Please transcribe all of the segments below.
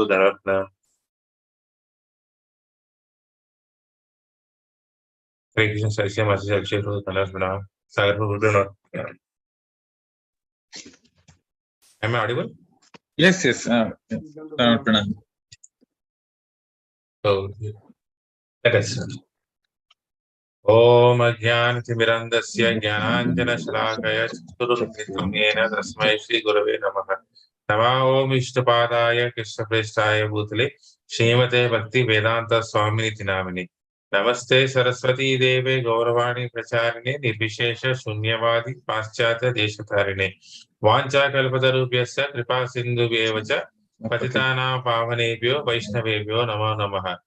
Dharatna. Hare Krishna Saisya Masi Akshay for Dharatna. Sagar for Buddha. Am I audible? Yes, yes. Pranam. So, let us start. Om Ajnanatimirandasya Jnananjana Shalakaya Chaturunnitam Yena Tasmai Shri Gurave Namaha. Namo Om Ishtapadaya Krishna Prestaya Bhutale Srimate Bhakti Vedanta Swamini Tinamini. Namaste Saraswati Deve Gauravani Pracharine Nirvishesha Shunyavadi Paschatya Deshatarine Vancha Kalpatarubhyasya Kripa Sindhu Vyevacha Patitana Pavanebhyo Vaishnavebhyo Namo Namaha.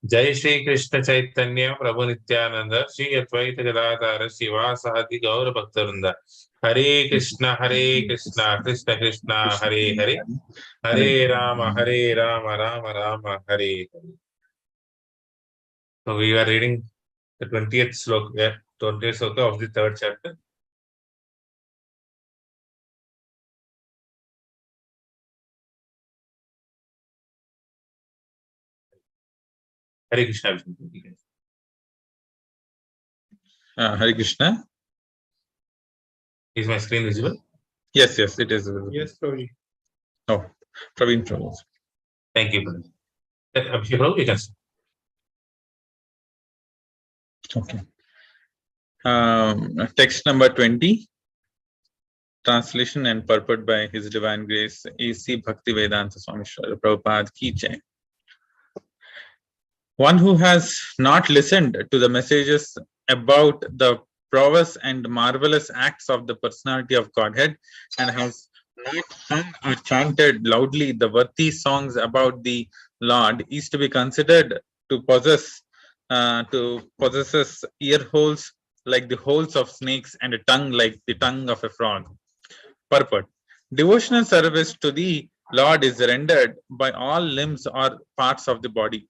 जय श्री कृष्ण चैतन्य प्रभु नित्यानंद श्री अद्वैत गदाधर शिवासादि गौर भक्तवृंद हरे Krishna Krishna Krishna Hare Hare Hare Ram Ram Ram Hare Hare. So we are reading the 20th sloka, 20th sloka of the third chapter. Hare Krishna. Hare Krishna. Is my screen visible? Yes, yes, it is visible. Yes, Prabhuji. Oh, Praveen Prabhu. Thank you. Abhishek Prabhu, you can start. Okay. Text number 20. Translation and purport by His Divine Grace A.C. Bhaktivedanta Swami Srila Prabhupada Ki Jai. One who has not listened to the messages about the prowess and marvelous acts of the personality of Godhead and has not sung or chanted loudly the worthy songs about the Lord is to be considered to possess ear holes like the holes of snakes and a tongue like the tongue of a frog. Purport. Devotional service to the Lord is rendered by all limbs or parts of the body.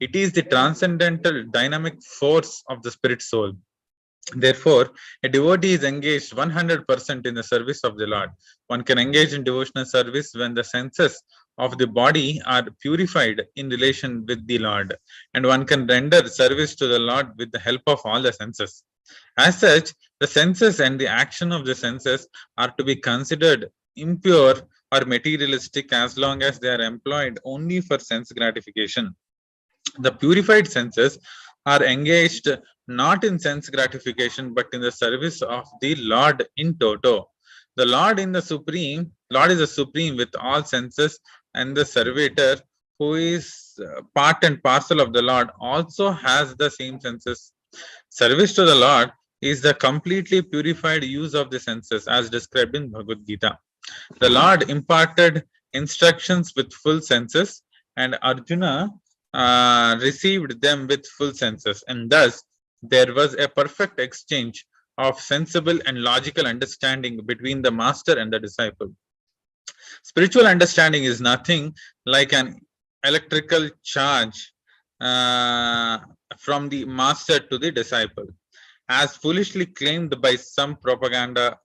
It is the transcendental dynamic force of the spirit soul. Therefore, a devotee is engaged 100% in the service of the Lord. One can engage in devotional service when the senses of the body are purified in relation with the Lord, and one can render service to the Lord with the help of all the senses. As such, the senses and the action of the senses are to be considered impure or materialistic as long as they are employed only for sense gratification. The purified senses are engaged not in sense gratification but in the service of the Lord in toto. The Lord is the supreme with all senses, and the servitor who is part and parcel of the Lord also has the same senses. Service to the Lord is the completely purified use of the senses as described in Bhagavad Gita. The Lord imparted instructions with full senses, and Arjuna received them with full senses, and thus there was a perfect exchange of sensible and logical understanding between the master and the disciple. Spiritual understanding is nothing like an electrical charge from the master to the disciple, as foolishly claimed by some propaganda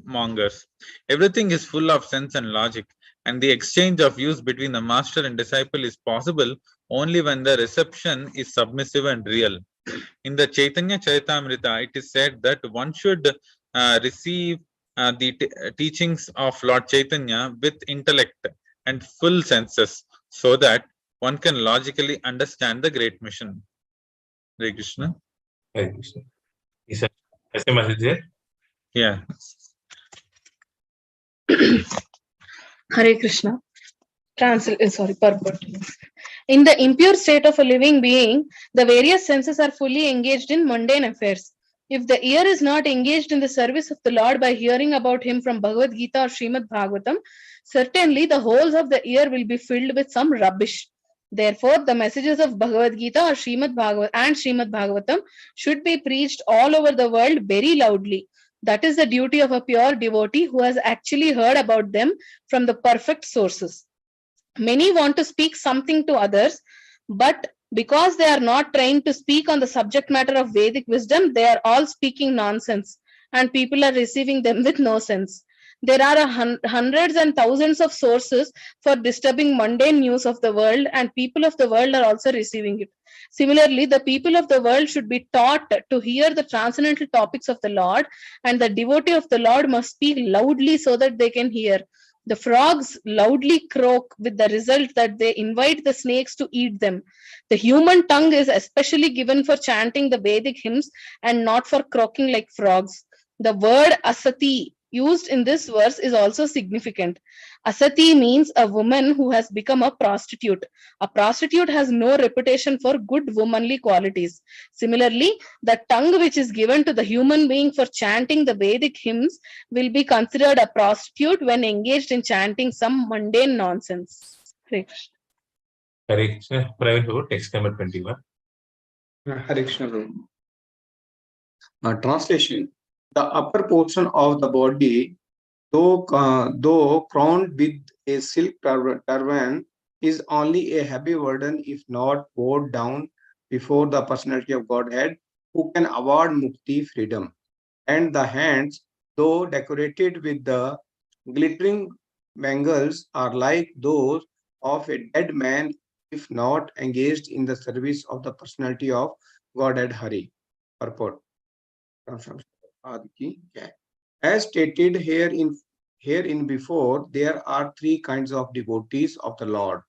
mongers. Everything is full of sense and logic, and the exchange of views between the master and disciple is possible only when the reception is submissive and real. In the Chaitanya Charitamrita, it is said that one should receive the teachings of Lord Chaitanya with intellect and full senses so that one can logically understand the great mission. Hare Krishna. Hare Krishna. Is the message there? Yeah. Hare Krishna. Purport. In the impure state of a living being, the various senses are fully engaged in mundane affairs. If the ear is not engaged in the service of the Lord by hearing about him from Bhagavad Gita or Srimad Bhagavatam, certainly the holes of the ear will be filled with some rubbish. Therefore, the messages of Bhagavad Gita or Srimad Bhagavatam should be preached all over the world very loudly. That is the duty of a pure devotee who has actually heard about them from the perfect sources. Many want to speak something to others, but because they are not trained to speak on the subject matter of Vedic wisdom, they are all speaking nonsense, and people are receiving them with no sense. There are hundreds and thousands of sources for disturbing mundane news of the world, and people of the world are also receiving it. Similarly, the people of the world should be taught to hear the transcendental topics of the Lord, and the devotee of the Lord must speak loudly so that they can hear. The frogs loudly croak, with the result that they invite the snakes to eat them. The human tongue is especially given for chanting the Vedic hymns and not for croaking like frogs. The word asati used in this verse is also significant. Asati means a woman who has become a prostitute. A prostitute has no reputation for good womanly qualities. Similarly, the tongue which is given to the human being for chanting the Vedic hymns will be considered a prostitute when engaged in chanting some mundane nonsense. Hare Krishna. Hare Krishna. Private Prabhu, text number 21. Hare Krishna, Prabhu. Translation: the upper portion of the body, though crowned with a silk turban, is only a heavy burden if not bowed down before the personality of Godhead, who can award mukti, freedom. And the hands, though decorated with the glittering bangles, are like those of a dead man if not engaged in the service of the personality of Godhead Hari. Purport. As stated herein before, there are three kinds of devotees of the Lord.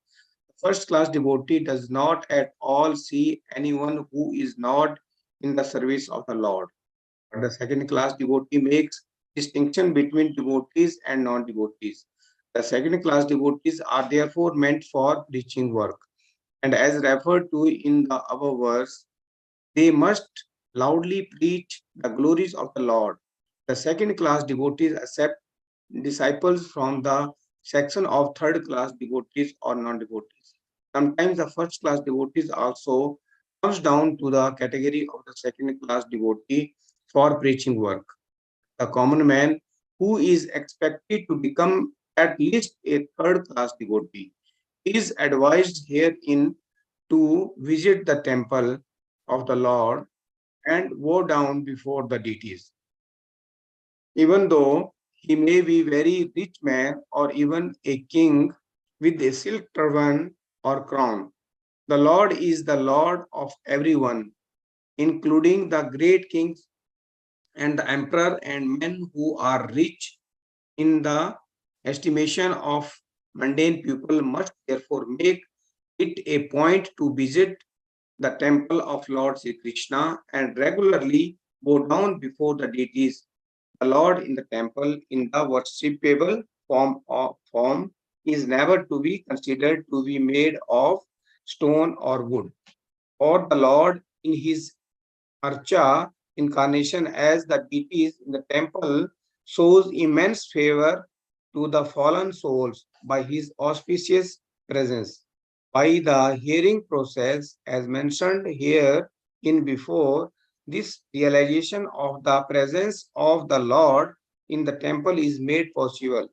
The first class devotee does not at all see anyone who is not in the service of the Lord. But the second class devotee makes distinction between devotees and non-devotees. The second class devotees are therefore meant for preaching work. And as referred to in the above verse, they must loudly preach the glories of the Lord. The second class devotees accept disciples from the section of third class devotees or non-devotees. Sometimes the first class devotees also comes down to the category of the second class devotee for preaching work. The common man who is expected to become at least a third class devotee is advised herein to visit the temple of the Lord and bow down before the deities. Even though he may be very rich man or even a king with a silk turban or crown, the Lord is the Lord of everyone, including the great kings and the emperor and men who are rich in the estimation of mundane people must therefore make it a point to visit the temple of Lord Sri Krishna and regularly bow down before the deities, the Lord in the temple in the worshipable form is never to be considered to be made of stone or wood, or the Lord in his archa incarnation as the deities in the temple shows immense favor to the fallen souls by his auspicious presence. By the hearing process, as mentioned here in before, this realization of the presence of the Lord in the temple is made possible.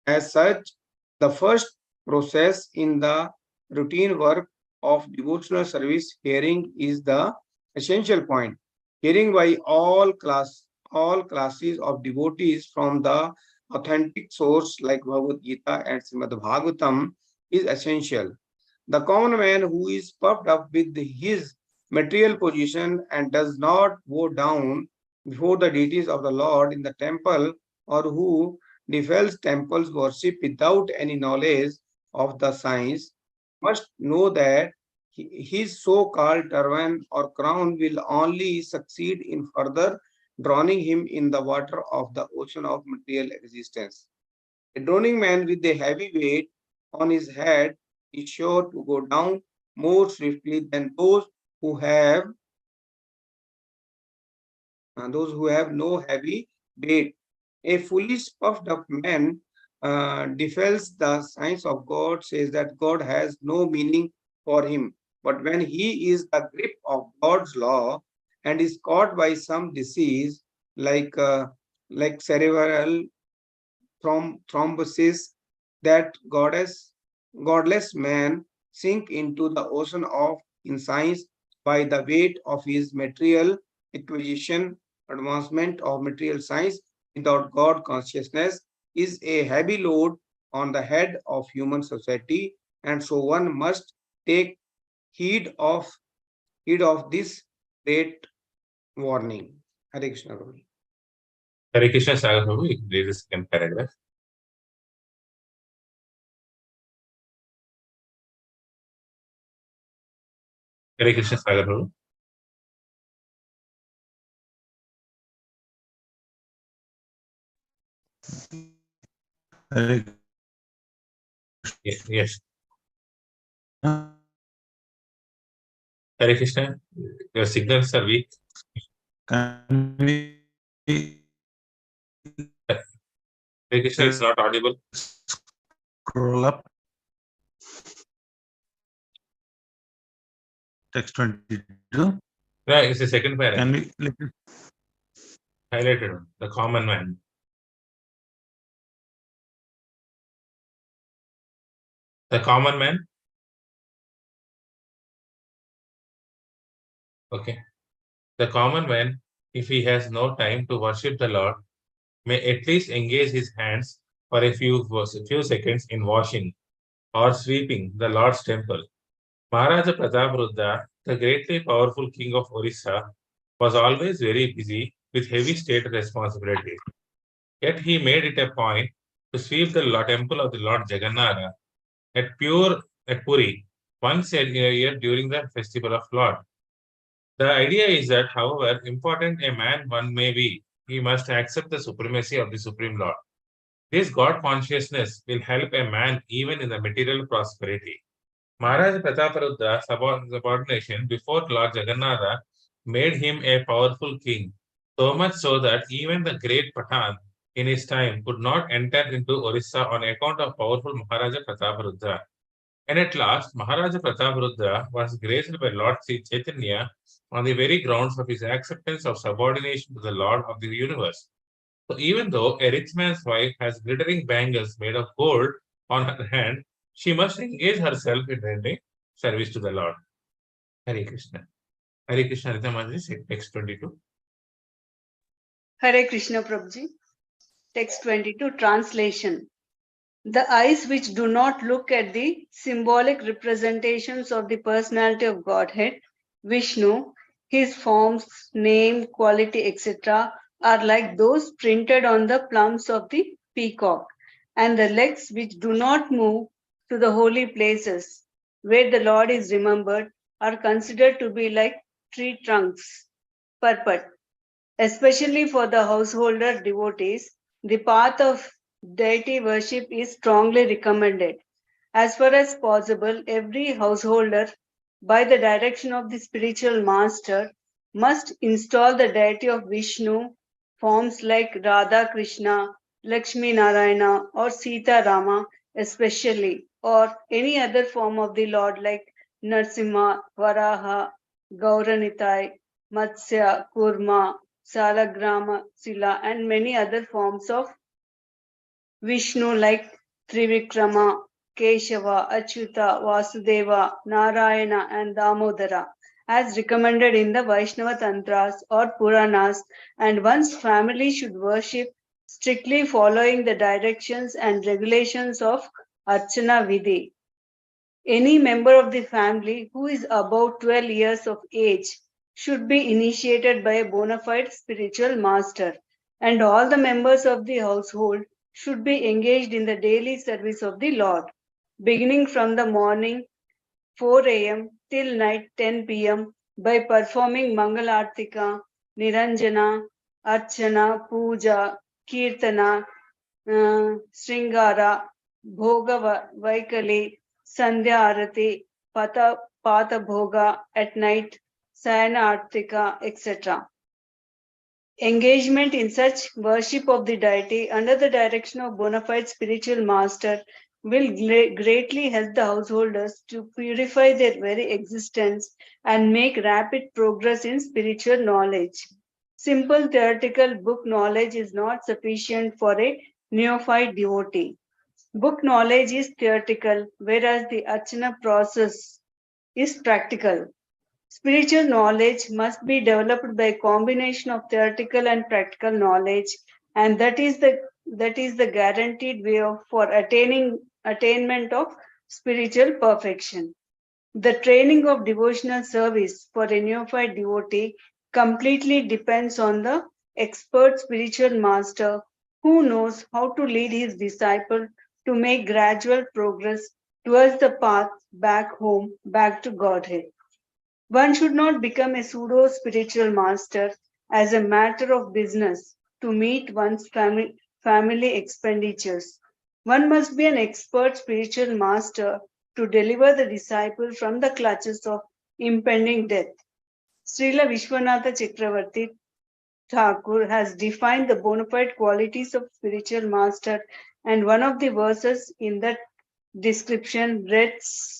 As such, the first process in the routine work of devotional service, hearing, is the essential point. Hearing by all classes of devotees from the authentic source like Bhagavad Gita and Srimad Bhagavatam is essential. The common man who is puffed up with his material position and does not bow down before the deities of the Lord in the temple, or who defiles temples worship without any knowledge of the science, must know that his so-called turban or crown will only succeed in further drowning him in the water of the ocean of material existence. A drowning man with a heavy weight on his head is sure to go down more swiftly than who have those who have no heavy weight. A foolish puffed up man defiles the science of God, says that God has no meaning for him. But when he is the grip of God's law and is caught by some disease like cerebral thrombosis, that godless man sink into the ocean of insights by the weight of his material acquisition, advancement of material science without God consciousness, is a heavy load on the head of human society, and so one must take heed of this great warning. Hare Krishna Prabhu. Hare Krishna Sagar Prabhu, you can read the second paragraph. Hare Krishna Sagar Prabhu. Yes. Hare Krishna, your signals are weak. Can we Hare Krishna is not audible. scroll up? Text 22. No, it's the second paragraph. Can we Highlighted one, the common man. The common man. Okay. The common man, if he has no time to worship the Lord, may at least engage his hands for a few seconds in washing or sweeping the Lord's temple. Maharaja Prataparudra, the greatly powerful king of Orissa, was always very busy with heavy state responsibilities. Yet he made it a point to sweep the temple of the Lord Jagannatha at Puri once a year during the festival of Lord. The idea is that, however important a man one may be, he must accept the supremacy of the Supreme Lord. This God consciousness will help a man even in the material prosperity. Maharaja Prataparudra's subordination before Lord Jagannatha made him a powerful king, so much so that even the great Pathan in his time could not enter into Orissa on account of powerful Maharaja Prataparudra. And at last, Maharaja Prataparudra was graced by Lord Sri Chaitanya on the very grounds of his acceptance of subordination to the Lord of the universe. So even though a rich man's wife has glittering bangles made of gold on her hand, she must engage herself in rendering service to the Lord. Hare Krishna. Hare Krishna Rita Mataji, text 22. Hare Krishna Prabhuji. Text 22, translation. The eyes which do not look at the symbolic representations of the personality of Godhead, Vishnu, his forms, name, quality, etc., are like those printed on the plumes of the peacock, and the legs which do not move to the holy places where the Lord is remembered are considered to be like tree trunks. Purport. Especially for the householder devotees, the path of deity worship is strongly recommended. As far as possible, every householder, by the direction of the spiritual master, must install the deity of Vishnu, forms like Radha Krishna, Lakshmi Narayana, or Sita Rama, especially, or any other form of the Lord like Narsimha, Varaha, Gauranitai, Matsya, Kurma, Salagrama, Sila, and many other forms of Vishnu like Trivikrama, Keshava, Achyuta, Vasudeva, Narayana, and Damodara, as recommended in the Vaishnava Tantras or Puranas, and one's family should worship strictly following the directions and regulations of Archana Vidhi. Any member of the family who is above 12 years of age should be initiated by a bona fide spiritual master, and all the members of the household should be engaged in the daily service of the Lord, beginning from the morning 4 a.m. till night 10 p.m. by performing Mangalartika, Niranjana, Archana, Puja, Kirtana, Sringara, Bhoga Vaikali, Sandhya Arati, Pata Bhoga at night, Sayana Artika, etc. Engagement in such worship of the deity under the direction of bona fide spiritual master will greatly help the householders to purify their very existence and make rapid progress in spiritual knowledge. Simple theoretical book knowledge is not sufficient for a neophyte devotee. Book knowledge is theoretical, whereas the Archana process is practical. Spiritual knowledge must be developed by a combination of theoretical and practical knowledge, and that is the that is the guaranteed way for attainment of spiritual perfection. The training of devotional service for a neophyte devotee completely depends on the expert spiritual master who knows how to lead his disciple to make gradual progress towards the path back home, back to Godhead. One should not become a pseudo spiritual master as a matter of business to meet one's family expenditures. One must be an expert spiritual master to deliver the disciple from the clutches of impending death. Srila Vishwanatha Chakravarti Thakur has defined the bona fide qualities of spiritual master, and one of the verses in that description reads,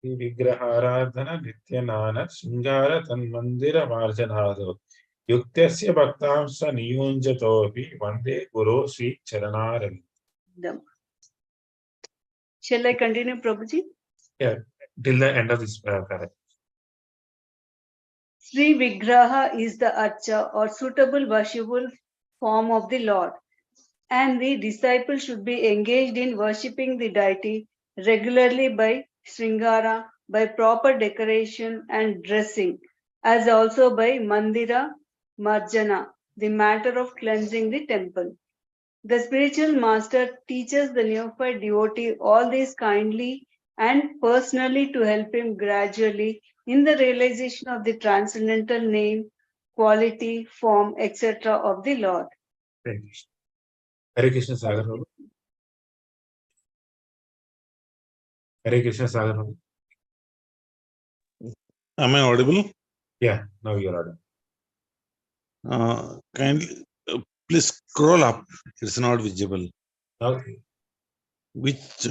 विग्रहाराधन नित्यनान शृंगार तन्मंदिर मार्जनादो युक्तस्य भक्तांस नियुञ्जतोऽपि वन्दे गुरो Shri चरणारविन्दम्. Shall I continue, Prabhuji? Yeah, till the end of this paragraph. Sri Vigraha is the archa or suitable worshipable form of the Lord, and the disciple should be engaged in worshipping the deity regularly by Sringara, by proper decoration and dressing, as also by Mandira Marjana, the matter of cleansing the temple. The spiritual master teaches the neophyte devotee all this kindly and personally to help him gradually in the realization of the transcendental name, quality, form, etc. of the Lord. Hare Krishna Sagar. Hare Krishna Sagar. Am I audible? Yeah, now you're audible. Kindly, please scroll up. It's not visible. Okay. Which?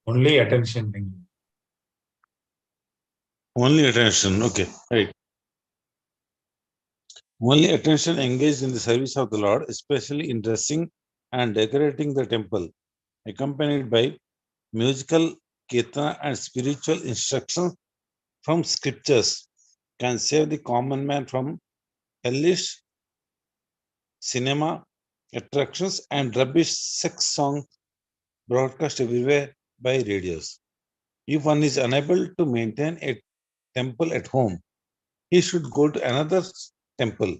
Only attention. Only attention. Okay, right. Only attention engaged in the service of the Lord, especially in dressing and decorating the temple, accompanied by musical kirtana and spiritual instruction from scriptures, can save the common man from hellish cinema attractions and rubbish sex song broadcast everywhere by radios. If one is unable to maintain a temple at home, he should go to another temple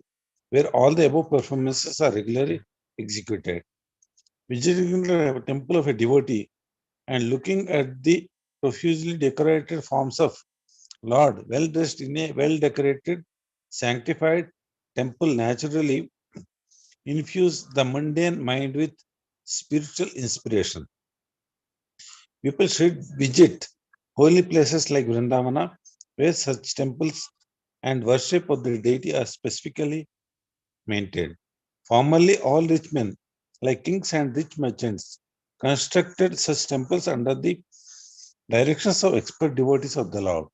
where all the above performances are regularly executed. Visiting the temple of a devotee and looking at the profusely decorated forms of Lord, well dressed in a well decorated, sanctified temple, naturally infuse the mundane mind with spiritual inspiration. People should visit holy places like Vrindavana, where such temples and worship of the deity are specifically maintained. Formerly, all rich men, like kings and rich merchants, constructed such temples under the directions of expert devotees of the Lord,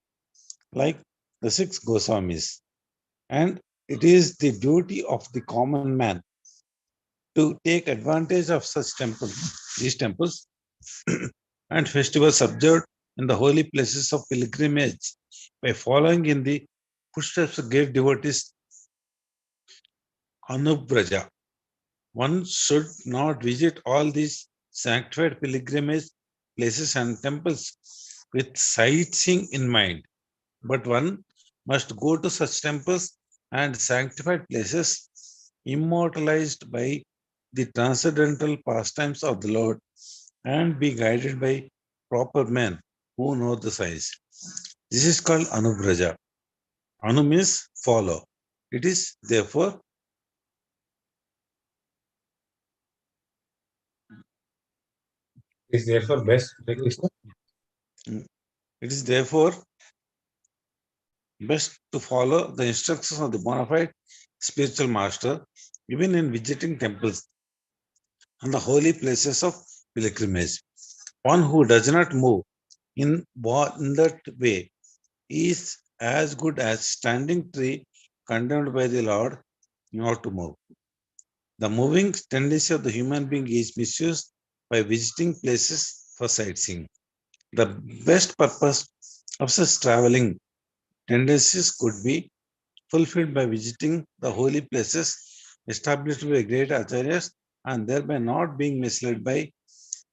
like the six Goswamis. And it is the duty of the common man to take advantage of such temples, these temples, and festivals observed in the holy places of pilgrimage by following in the footsteps of great devotees Anubraja. One should not visit all these sanctified pilgrimage places and temples with sightseeing in mind, but one must go to such temples and sanctified places immortalized by the transcendental pastimes of the Lord and be guided by proper men who know the signs. This is called Anubraja. Anu means follow. It is therefore best. It is therefore best to follow the instructions of the bona fide spiritual master, even in visiting temples and the holy places of pilgrimage. One who does not move in that way is as good as standing tree condemned by the Lord not to move. The moving tendency of the human being is misused by visiting places for sightseeing. The best purpose of such traveling tendencies could be fulfilled by visiting the holy places established by great acharyas and thereby not being misled by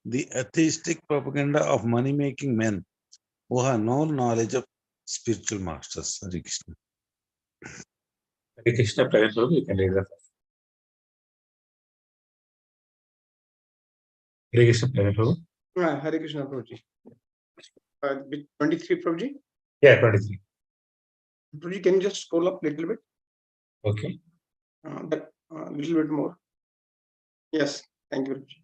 the atheistic propaganda of money-making men who have no knowledge of spiritual masters. Hare Krishna. Hare Krishna, Present Prabhu, you can read that. Hare Krishna, Present Prabhu. Hare Krishna, Prabhuji. 23, Prabhuji. Yeah, 23. Prabhuji, can you just scroll up a little bit? Okay. That little bit more. Yes, thank you, Prabhuji.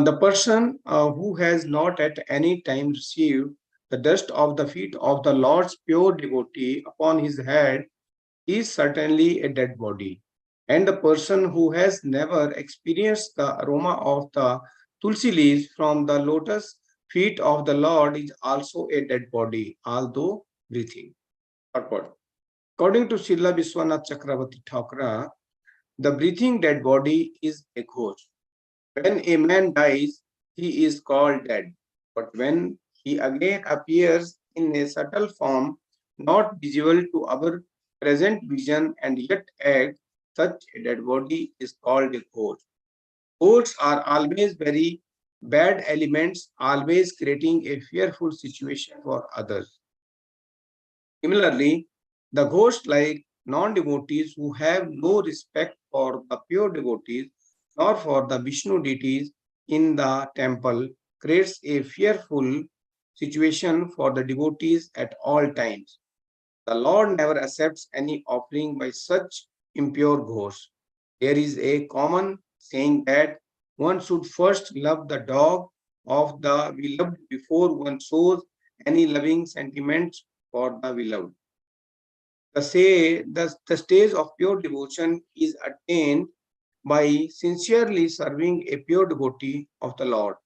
The person who has not at any time received the dust of the feet of the Lord's pure devotee upon his head is certainly a dead body. And the person who has never experienced the aroma of the tulsi leaves from the lotus feet of the Lord is also a dead body, although breathing. Purport. According to Srila Vishwanath Chakravarti Thakur, the breathing dead body is a ghost. When a man dies, he is called dead. But when he again appears in a subtle form, not visible to our present vision and yet act, such a dead body is called a ghost. Ghosts are always very bad elements, always creating a fearful situation for others. Similarly, the ghosts like non-devotees who have no respect for the pure devotees nor for the Vishnu deities in the temple creates a fearful situation for the devotees at all times. The Lord never accepts any offering by such impure ghosts. There is a common saying that one should first love the dog of the beloved before one shows any loving sentiments for the beloved. The stage of pure devotion is attained by sincerely serving a pure devotee of the Lord.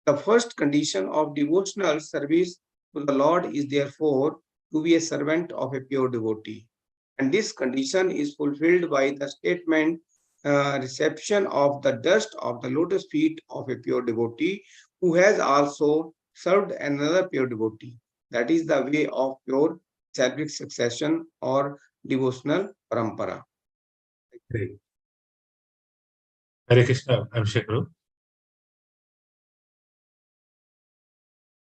The first condition of devotional service to the Lord is therefore to be a servant of a pure devotee. And this condition is fulfilled by the statement reception of the dust of the lotus feet of a pure devotee who has also served another pure devotee. That is the way of pure salvic succession or devotional parampara. Great. Hare Krishna, Abhishek Prabhu.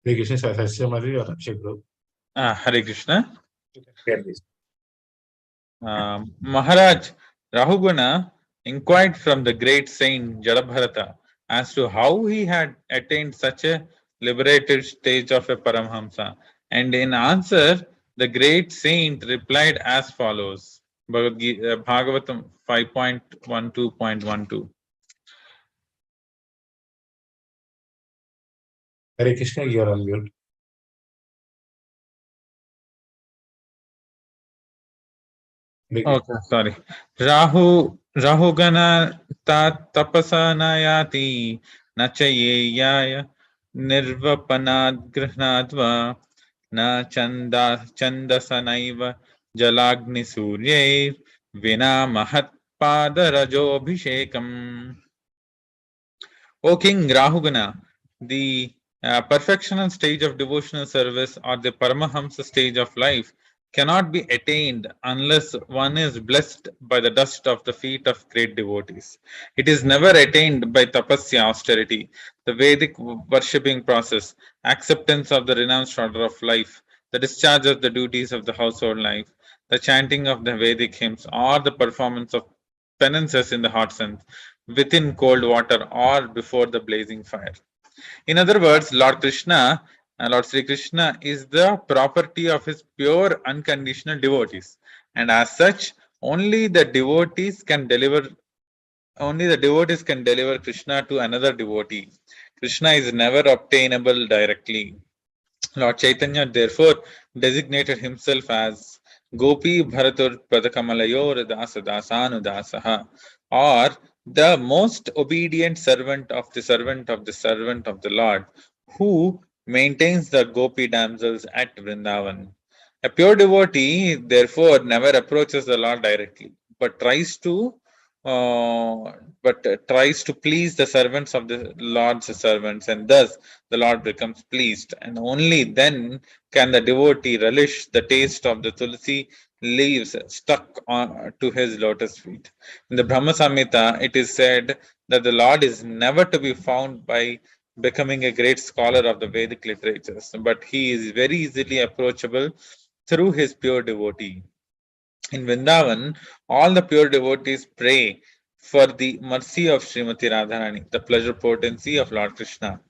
Hare Krishna, Sasya Madhuri or Abhishek Prabhu. Hare Krishna. You can share this. Maharaj Rahugana inquired from the great saint Jadabharata as to how he had attained such a liberated stage of a Paramhamsa. And in answer, the great saint replied as follows. Bhagavatam 5.12.12. Hare Krishna, you are on mute. Okay, sorry. Rahugana tapasa nayati nachayeyaya nirvapanad grihnadva na chandasanaiva jalagni surye vina mahat padarajobhishekam. O King Rahugana, the perfectional stage of devotional service or the Paramahamsa stage of life cannot be attained unless one is blessed by the dust of the feet of great devotees. It is never attained by tapasya, austerity, the Vedic worshipping process, acceptance of the renounced order of life, the discharge of the duties of the household life, the chanting of the Vedic hymns, or the performance of penances in the hot sun, within cold water, or before the blazing fire. In other words, Lord Krishna, Lord Sri Krishna is the property of his pure unconditional devotees. And as such, only the devotees can deliver Krishna to another devotee. Krishna is never obtainable directly. Lord Chaitanya therefore designated himself as Gopi Bharatur Padakamalayur Dasa Dasanu Dasaha, or the most obedient servant of the servant of the servant of the Lord, who maintains the Gopi damsels at Vrindavan. A pure devotee therefore never approaches the Lord directly, but tries to please the servants of the Lord's servants, and thus the Lord becomes pleased, and only then can the devotee relish the taste of the tulsi leaves stuck on to his lotus feet. In the Brahma Samhita, it is said that the Lord is never to be found by becoming a great scholar of the Vedic literatures, but he is very easily approachable through his pure devotee. In Vrindavan, all the pure devotees pray for the mercy of Srimati Radharani, the pleasure potency of Lord Krishna.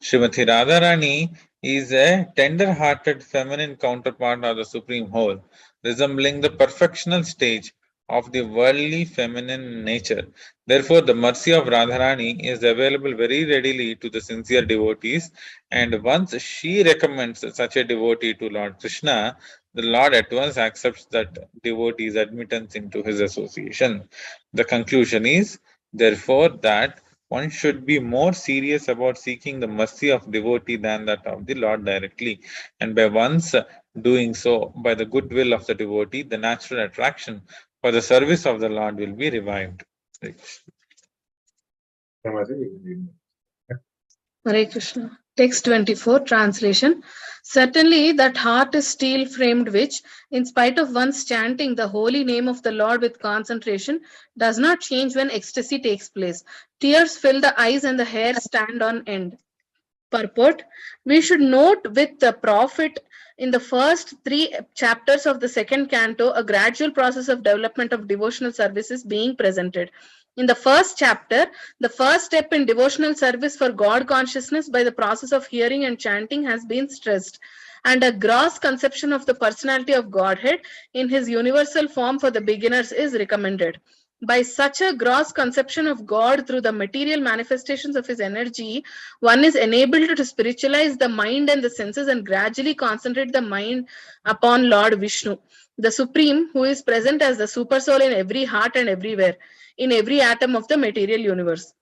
Srimati Radharani is a tender hearted feminine counterpart of the Supreme Whole, resembling the perfectional stage of the worldly feminine nature. Therefore, the mercy of Radharani is available very readily to the sincere devotees, and once she recommends such a devotee to Lord Krishna, the Lord at once accepts that devotee's admittance into his association. The conclusion is, therefore, that one should be more serious about seeking the mercy of devotee than that of the Lord directly. And by once doing so, by the goodwill of the devotee, the natural attraction for the service of the Lord will be revived. Hare Krishna. Text 24, translation. Certainly, that heart is steel framed, which, in spite of one's chanting the holy name of the Lord with concentration, does not change when ecstasy takes place. Tears fill the eyes and the hair stand on end. Purport. We should note with the prophet in the first 3 chapters of the second canto a gradual process of development of devotional services being presented. In the first chapter, the first step in devotional service for God consciousness by the process of hearing and chanting has been stressed, and a gross conception of the personality of Godhead in his universal form for the beginners is recommended. By such a gross conception of God through the material manifestations of his energy, one is enabled to spiritualize the mind and the senses and gradually concentrate the mind upon Lord Vishnu, the Supreme, who is present as the Supersoul in every heart and everywhere, in every atom of the material universe.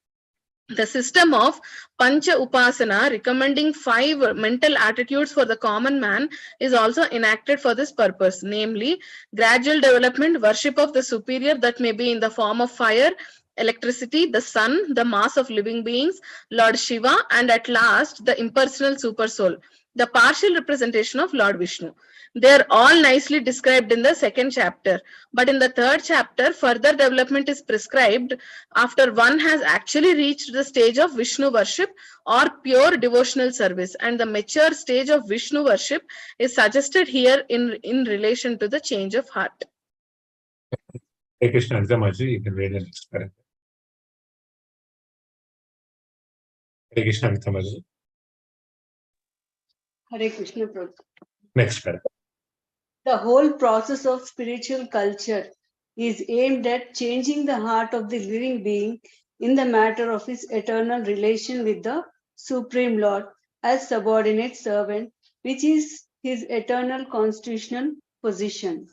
The system of Pancha Upasana, recommending 5 mental attitudes for the common man, is also enacted for this purpose, namely, gradual development, worship of the superior that may be in the form of fire, electricity, the sun, the mass of living beings, Lord Shiva, and at last, the impersonal supersoul, the partial representation of Lord Vishnu. They are all nicely described in the second chapter. But in the third chapter, further development is prescribed after one has actually reached the stage of Vishnu worship or pure devotional service. And the mature stage of Vishnu worship is suggested here in relation to the change of heart. Hey Krishna, Maji, you can read the next paragraph. Hare Krishna, Maji. Hare Krishna Prabhu. Next paragraph. The whole process of spiritual culture is aimed at changing the heart of the living being in the matter of his eternal relation with the Supreme Lord as subordinate servant, which is his eternal constitutional position.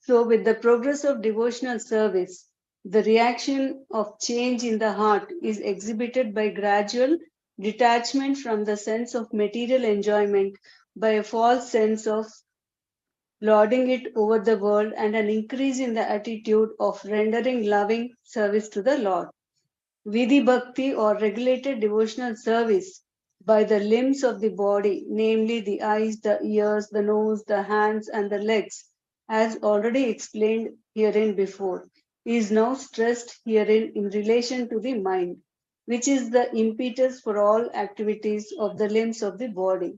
So, with the progress of devotional service, the reaction of change in the heart is exhibited by gradual detachment from the sense of material enjoyment by a false sense of lording it over the world and an increase in the attitude of rendering loving service to the Lord. Vidhi Bhakti or regulated devotional service by the limbs of the body, namely the eyes, the ears, the nose, the hands, and the legs, as already explained herein before, is now stressed herein in relation to the mind, which is the impetus for all activities of the limbs of the body.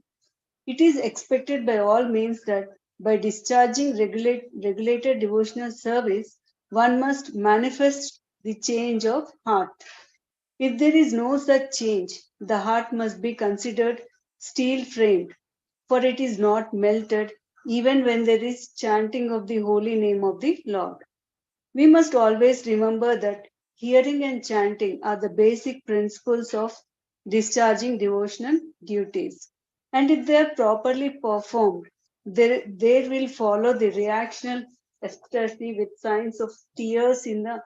It is expected by all means that by discharging regulated devotional service, one must manifest the change of heart. If there is no such change, the heart must be considered steel framed, for it is not melted even when there is chanting of the holy name of the Lord. We must always remember that hearing and chanting are the basic principles of discharging devotional duties. And if they are properly performed, there will follow the reactional ecstasy with signs of tears in the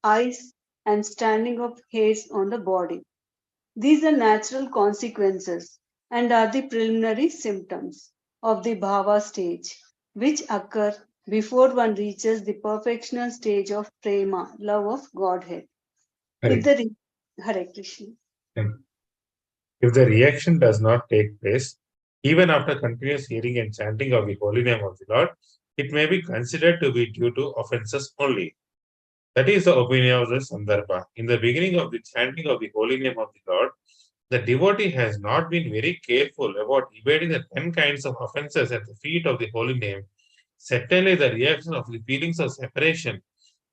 eyes and standing of hairs on the body. These are natural consequences and are the preliminary symptoms of the bhava stage, which occur before one reaches the perfectional stage of prema, love of Godhead. If Hare. the Hare Krishna. If the reaction does not take place, even after continuous hearing and chanting of the holy name of the Lord, it may be considered to be due to offenses only. That is the opinion of the Sandarbha. In the beginning of the chanting of the holy name of the Lord, the devotee has not been very careful about evading the 10 kinds of offenses at the feet of the holy name. Certainly, the reaction of the feelings of separation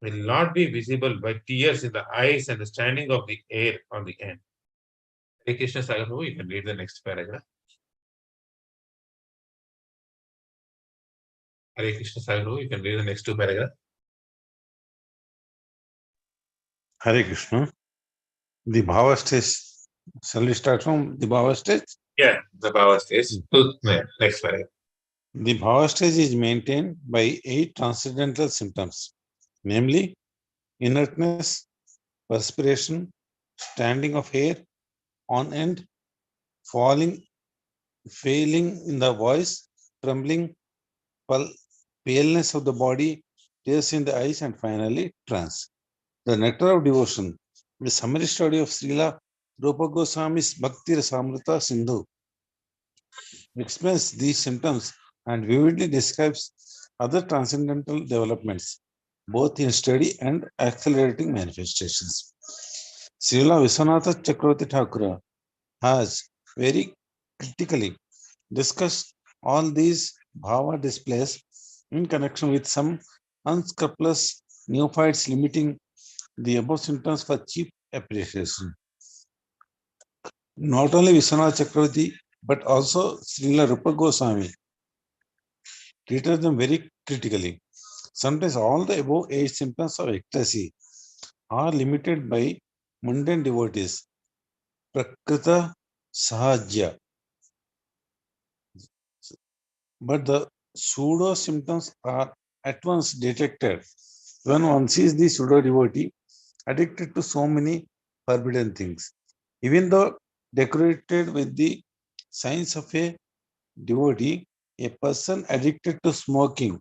will not be visible by tears in the eyes and the standing of the air on the end. Hare Krishna Sagar Prabhu, you can read the next paragraph. Hare Krishna Sagar Prabhu, you can read the next two paragraphs. Hare Krishna. The bhava stage. Shall we start from the bhava stage? Yeah, the power stage. Next paragraph. The bhava stage is maintained by 8 transcendental symptoms, namely inertness, perspiration, standing of hair on end, falling, failing in the voice, trembling, paleness of the body, tears in the eyes, and finally trance. The nectar of devotion, the summary study of Srila Rupa Goswami's Bhakti Rasamrita Sindhu, explains these symptoms and vividly describes other transcendental developments, both in steady and accelerating manifestations. Srila Viswanatha Chakravarti Thakura has very critically discussed all these bhava displays in connection with some unscrupulous neophytes limiting the above symptoms for cheap appreciation. Not only Viswanath Chakravarti, but also Srila Rupa Goswami treated them very critically. Sometimes all the above 8 symptoms of ecstasy are limited by mundane devotees, prakrita sahajya. But the pseudo symptoms are at once detected when one sees the pseudo devotee addicted to so many forbidden things. Even though decorated with the signs of a devotee, a person addicted to smoking,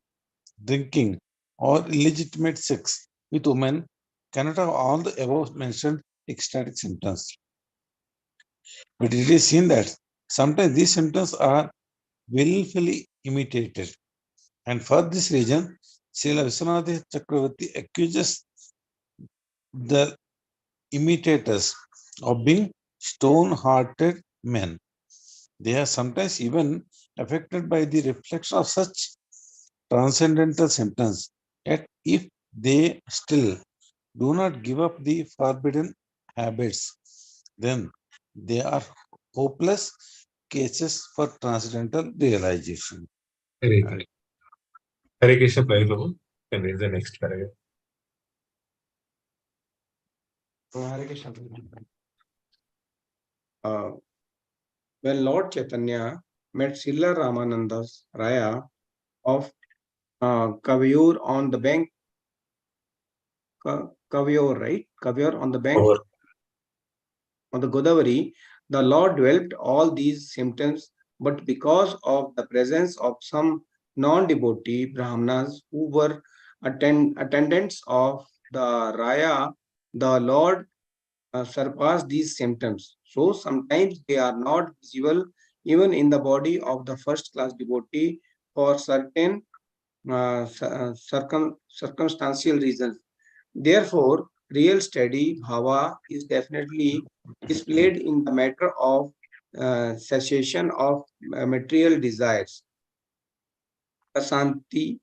drinking, or illegitimate sex with women cannot have all the above mentioned ecstatic symptoms. But it is seen that sometimes these symptoms are willfully imitated. And for this reason, Srila Viswanatha Chakravarti accuses the imitators of being stone-hearted men. They are sometimes even affected by the reflection of such transcendental symptoms. Yet, if they still do not give up the forbidden habits, then they are hopeless cases for transcendental realization. Hare Hare Krishna Prabhu, you can read the next paragraph. Hare Krishna. When Lord Chaitanya met Srila Ramananda's Raya of Kaviyur on the bank, Kaviyur, right? Kaviyur on the bank Over. of the Godavari, the Lord developed all these symptoms, but because of the presence of some non-devotee Brahmanas who were attendants of the Raya, the Lord surpassed these symptoms. So sometimes they are not visible even in the body of the first-class devotee for certain circumstantial reasons. Therefore, real steady bhava is definitely displayed in the matter of cessation of material desires. Kasanti,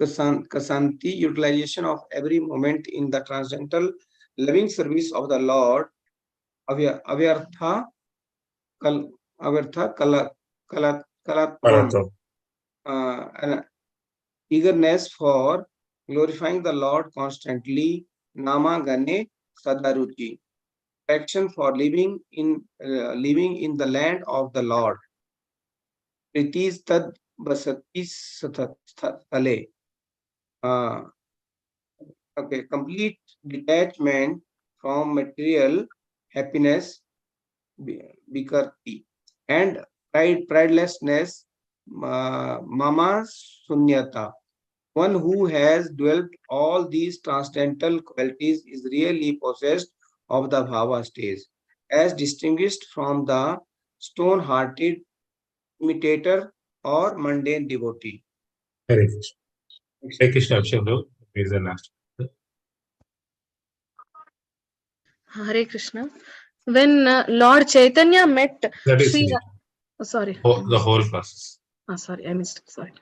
kasanti, utilization of every moment in the transcendental loving service of the Lord. Avyartha, avyartha, kalatvam. An eagerness for glorifying the Lord constantly, nama gane sadaruchi, action for living in the land of the Lord. Pritis tad basati stale. Okay, complete detachment from material happiness, bikarti, and pridelessness, mama sunyata. One who has developed all these transcendental qualities is really possessed of the bhava stage, as distinguished from the stone-hearted imitator or mundane devotee. Hare Krishna. Hare Krishna, Abhishek, is the last. Hare Krishna. When Lord Chaitanya met That is Sri it. sorry. The whole process. Sorry, I missed it. Sorry.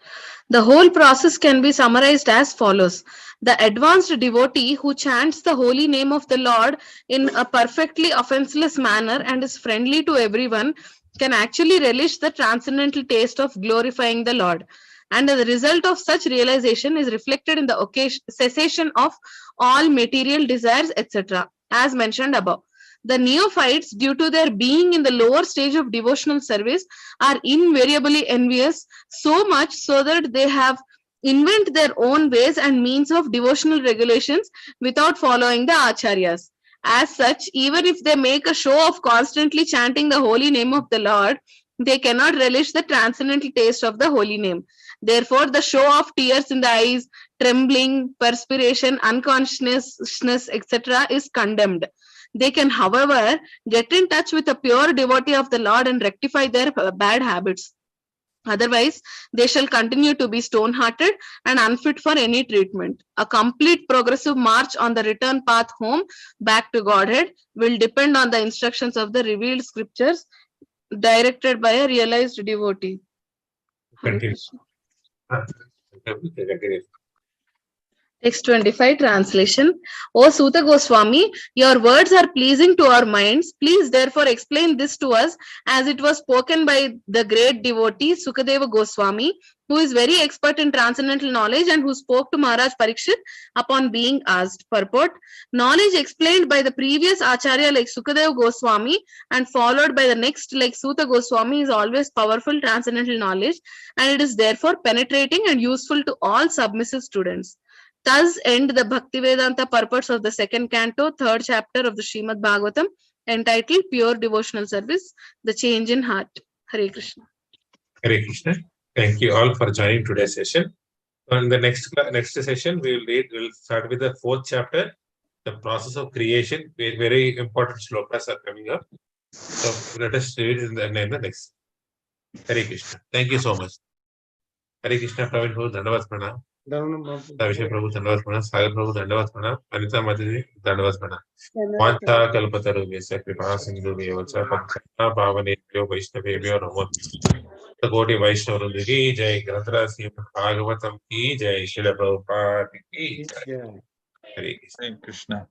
The whole process can be summarized as follows. The advanced devotee who chants the holy name of the Lord in a perfectly offenseless manner and is friendly to everyone can actually relish the transcendental taste of glorifying the Lord. And the result of such realization is reflected in the cessation of all material desires, etc., as mentioned above. The neophytes, due to their being in the lower stage of devotional service, are invariably envious, so much so that they have invent their own ways and means of devotional regulations without following the acharyas. As such, even if they make a show of constantly chanting the holy name of the Lord, they cannot relish the transcendental taste of the holy name. Therefore, the show of tears in the eyes, trembling, perspiration, unconsciousness, etc., is condemned. They can, however, get in touch with a pure devotee of the Lord and rectify their bad habits. Otherwise, they shall continue to be stone-hearted and unfit for any treatment. A complete progressive march on the return path home back to Godhead will depend on the instructions of the revealed scriptures directed by a realized devotee. Hare Continue. Krishna. Text 25 translation. O Suta Goswami, your words are pleasing to our minds. Please therefore explain this to us as it was spoken by the great devotee Sukadeva Goswami, who is very expert in transcendental knowledge and who spoke to Maharaj Parikshit upon being asked. Purport. Knowledge explained by the previous Acharya like Sukadeva Goswami and followed by the next like Suta Goswami is always powerful transcendental knowledge, and it is therefore penetrating and useful to all submissive students. Thus end the Bhaktivedanta purports of the second canto, third chapter of the Srimad Bhagavatam, entitled Pure Devotional Service, the Change in Heart. Hare Krishna. Hare Krishna. Thank you all for joining today's session. On the next session, we'll start with the fourth chapter, the process of creation. Very important slokas are coming up. So let us read it in the next. Hare Krishna. Thank you so much. Hare Krishna, Pravin Prabhu, Dandavad Pranam. Abhishek Prabhu, Dandavad Pranam. Sagar Prabhu, Dandavad Pranam. Anita Mataji, Dandavad Pranam. Mata Kalpataru, Kripa Sindhu, Vacha, Pankana, Bhavane, Vaishnavebhyo, Namo. The Gaudiya Vaishnava ki Jai, Granthara Srimad Bhagavatam ki Jai, Srila Prabhupada ki Jai. Hare Krishna. Hare Krishna.